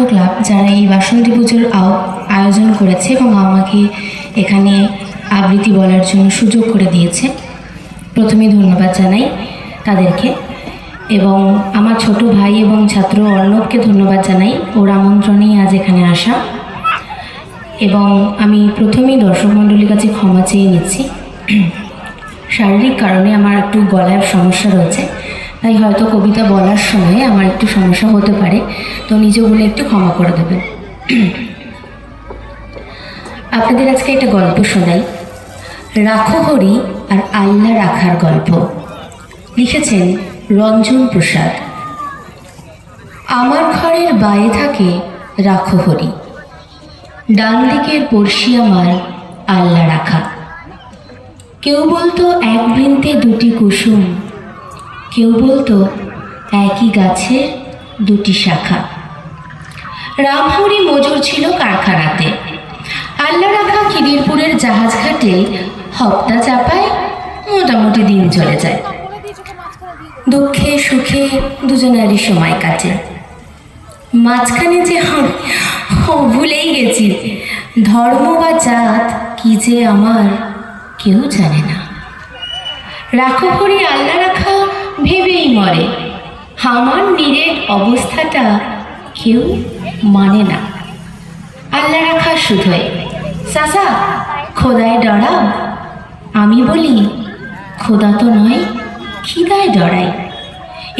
Club যারা এই বাসন্তী পুজোর আয়োজন করেছে এবং আমাকে এখানে আবৃত্তি বলার জন্য সুযোগ করে দিয়েছে। প্রথমেই ধন্যবাদ জানাই তাদেরকে এবং আমার ছোট ভাই এবং ছাত্র অর্ণবকে ধন্যবাদ জানাই ওর আমন্ত্রণেই আজ এখানে আসা। এবং আমি প্রথমেই দর্শক মণ্ডলীর কাছে ক্ষমা চেয়ে নিচ্ছি। শারীরিক কারণে আমার একটু গলার সমস্যা রয়েছে, তাই হয়তো কবিতা বলার সময় আমার একটু সমস্যা হতে পারে, তো নিজে বলে একটু ক্ষমা করে দেবেন। আপনাদের আজকে একটা গল্প শোনাই, রাখো হরি আর আল্লাহ রাখার গল্প। লিখেছেন রঞ্জন প্রসাদ। আমার ঘরের বায়ে থাকে রাখো হরি, ডান দিকের পড়শি আমার আল্লাহ রাখা। কেউ বলতো এক বৃন্তে দুটি কুসুম, কেউ বলতো একই গাছের দুটি শাখা। রামহরি মজুর ছিল কারখানাতে, আল্লাহ রাখা খিদিরপুরের জাহাজ ঘাটে হপ্তা চাপায় মোটামুটি দিন চলে যায়। দুঃখে সুখে দুজনেরই সময় কাটে। মাঝখানে যে ভুলেই গেছি, ধর্ম বা জাত কি যে আমার কেউ জানে না। রাখো হরি আল্লাহ রাখা ভেবেই মরে, আমার নিরেট অবস্থাটা কেউ মানে না। আল্লাহ রাখা শুধোয়, চাচা খোদায় ডরাও। আমি বলি খোদা তো নয়, খিদায় ডরাই।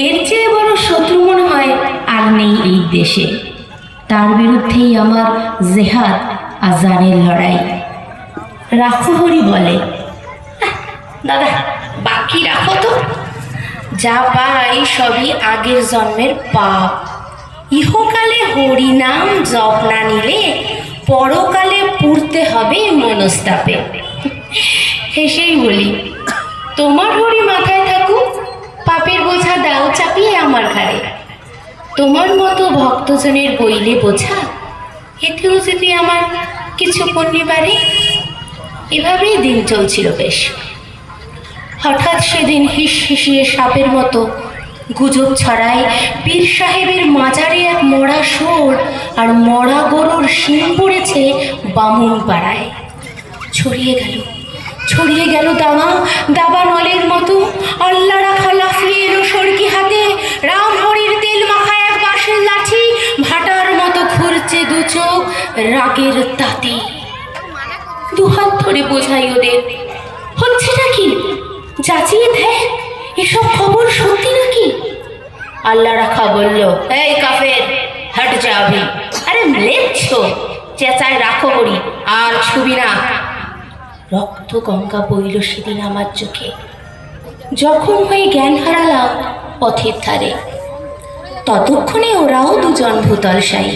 এর চেয়ে বড় শত্রু মনে হয় আর নেই এই দেশে, তার বিরুদ্ধেই আমার জেহাদ আর জানের লড়াই। রাখো হরি বলে, দাদা বাকি রাখো তো, যা পাই সবই আগের জন্মের পাপ। ইহকালে হরি নাম জপ না নিলে পরকালে পুড়তে হবে মনস্তাপে। হেসেই বলি, তোমার হরি মাথায় থাকুক, পাপের বোঝা দাও চাপিয়ে আমার ঘাড়ে। তোমার মতো ভক্তজনের বইলে বোঝা, এতেও যদি আমার কিছু পুণ্যি পারে। এভাবেই দিন চলছিল বেশ। হঠাৎ সেদিন হিস হিসিয়ে সাপের মতো গুজব ছড়ায় পীর সাহেবের মাজারে এক মরা সোর আর মরা গরুর শিং পড়েছে বামুন পাড়ায়। ছড়িয়ে গেল দাবা নলের মতো। আল্লাহ রাখা লাফিয়ে এলো সরকি হাতে, রাম হরির তেল মাখা এক বাঁশের লাঠি ভাটার মতো ঘুরছে দু চোখ রাগের তাতে। দুহাত ধরে বোঝাই ওদের, হচ্ছেটা কি, যাচিয়ে দেখ এসব খবর সত্যি নাকি। আল্লাহ রাখা বলল, এই কাফের হট যাবি। আরে লেখছ, চেঁচায় রাখো হরি আর ছুবি না। রক্ত গঙ্গা বইল সেদিন আমার চোখে, যখন হয়ে জ্ঞান হারালাম পথের ধারে। ততক্ষণে ওরাও দুজন ভূতলশায়ী,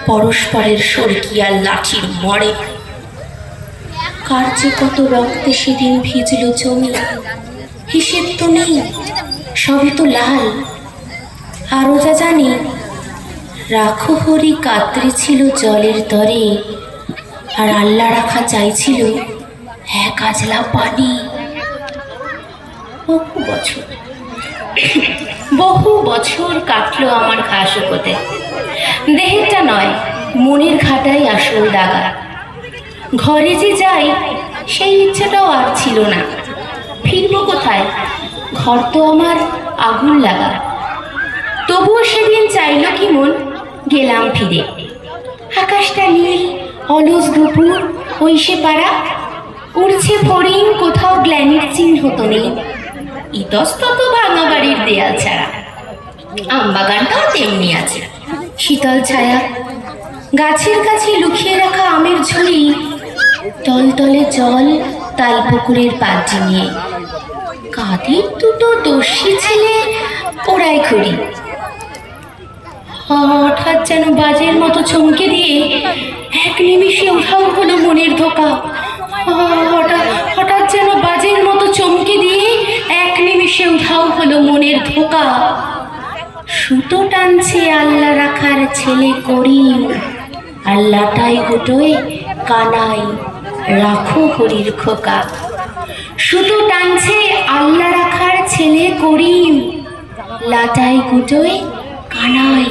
পরস্পরের সরকি আর লাঠির মরে। কার যে কত রক্তে সেদিন ভিজল জমি, হিসেব তো নেই, সবই তো লাল। আরো যা জানি, রাখো হরি কাতরে ছিল জলের তরে, আর আল্লাহ রাখা চাইছিল এক আজলা পানি। বহু বছর কাটলো আমার ঘা শুকোতে। দেহেরটা নয়, মনের ঘাটাই আসল দাগা। ঘরে যে যাই সেই ইচ্ছাটাও আর ছিল না। ফিরবো কোথায়, ঘর তো আমার আগুন লাগা। তবুও সেদিন চাইল কি মন, গেলাম ফিরে। আকাশটা নীল, অলস দুপুর, ওইসে পাড়া, উড়ছে ফড়িং, কোথাও গ্ল্যানির চিহ্ন তো নেই। ইতস্তত ভাঙা বাড়ির দেয়াল ছাড়া। আমবাগানটাও তেমনি আছে, শীতল ছায়া, গাছের কাছে লুকিয়ে রাখা আমের ঝুড়ি, টলটলে জল তাল পুকুরের পাত্র নিয়ে। কাদের দুটো দস্যি ছেলে ওরাই খড়ি। হঠাৎ যেন বাজের মতো চমকে দিয়ে এক নিমিষে উধাও হলো মনের ধোকা। হঠাৎ যেন বাজের মতো চমকে দিয়ে এক নিমিষে উধাও হলো মনের ধোকা। সুতো টানছে আল্লাহ রাখার ছেলে করিম, আর লাটাই গুটোয় কানাই রাখো হরির খোকা। সুতো টানছে আল্লাহ রাখার ছেলে করিম, লাটাই গুটোয় কানাই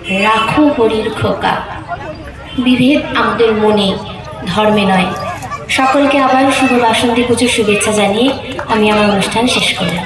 রাখো হরির খোকা। বিভেদ আমাদের মনে, ধর্মে নয়। সকলকে আবার শুভ বাসন্তী পুজোর শুভেচ্ছা জানিয়ে আমি আমার অনুষ্ঠান শেষ করলাম।